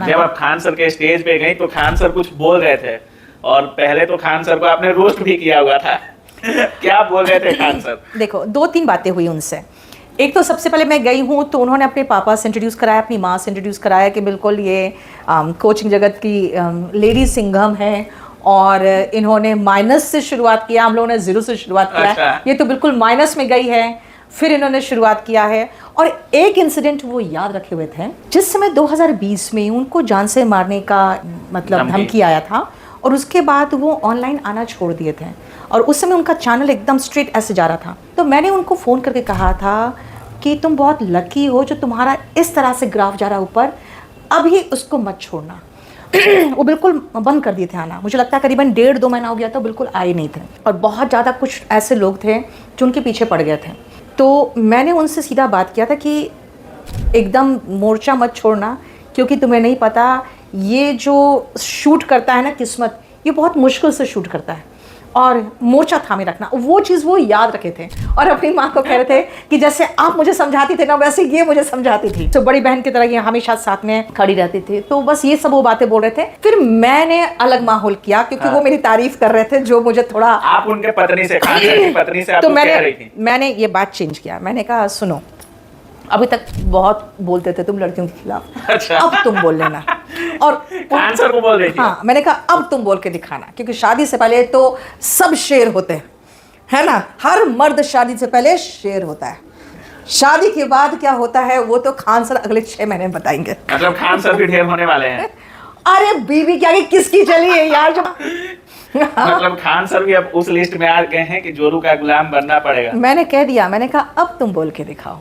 गाना जब आप खान सर के स्टेज पे गई तो खान सर कुछ बोल रहे थे, और पहले तो खान सर को आपने रोस्ट भी किया हुआ था। क्या बोल रहे थे खान सर? देखो, 2-3 बातें हुई उनसे। एक तो सबसे पहले मैं गई हूँ तो उन्होंने अपने पापा से इंट्रोड्यूस कराया, अपनी माँ से इंट्रोड्यूस कराया कि बिल्कुल ये कोचिंग जगत की लेडी सिंघम है, और इन्होंने माइनस से शुरुआत किया, हम लोगों ने 0 से शुरुआत किया अच्छा। है, ये तो बिल्कुल माइनस में गई है, फिर इन्होंने शुरुआत किया है। और एक इंसिडेंट वो याद रखे हुए थे, जिस समय 2020 में उनको जान से मारने का मतलब धमकी आया था, और उसके बाद वो ऑनलाइन आना छोड़ दिए थे, और उस समय उनका चैनल एकदम स्ट्रेट ऐसे जा रहा था। तो मैंने उनको फ़ोन करके कहा था कि तुम बहुत लकी हो जो तुम्हारा इस तरह से ग्राफ जा रहा है ऊपर, अभी उसको मत छोड़ना। वो बिल्कुल बंद कर दिए थे आना, मुझे लगता है करीबन 1.5-2 महीना हो गया था, बिल्कुल आए नहीं थे, और बहुत ज़्यादा कुछ ऐसे लोग थे जो उनके पीछे पड़ गए थे। तो मैंने उनसे सीधा बात किया था कि एकदम मोर्चा मत छोड़ना, क्योंकि तुम्हें नहीं पता ये जो शूट करता है ना किस्मत, ये बहुत मुश्किल से शूट करता है, और मोर्चा थामे रखना। वो चीज़ वो याद रखे थे, और अपनी माँ को कह रहे थे कि जैसे आप मुझे समझाती थे ना, वैसे ये मुझे समझाती थी। तो बड़ी बहन की तरह ये हमेशा साथ में खड़ी रहती थी। तो बस ये सब वो बातें बोल रहे थे। फिर मैंने अलग माहौल किया, क्योंकि वो मेरी तारीफ कर रहे थे, जो मुझे थोड़ा, आप उनके पत्नी से, खान सर की पत्नी से तो आप कह रही थी। मैंने ये बात चेंज किया। मैंने कहा सुनो, अभी तक बहुत बोलते थे तुम लड़कियों के खिलाफ, अच्छा। अब तुम बोल लेना। और खान सर को बोल रही थी? हाँ, मैंने कहा अब तुम बोल के दिखाना, क्योंकि शादी से पहले तो सब शेर होते हैं, है ना, हर मर्द शादी से पहले शेर होता है, शादी के बाद क्या होता है वो तो खान सर अगले 6 महीने में बताएंगे। मतलब खान सर भी ढेर होने वाले हैं। अरे बीवी क्या किसकी चली है यार, जो मतलब खान सर भी अब उस लिस्ट में आ गए हैं कि जोरू का गुलाम बनना पड़ेगा। मैंने कह दिया, मैंने कहा अब तुम बोल के दिखाओ।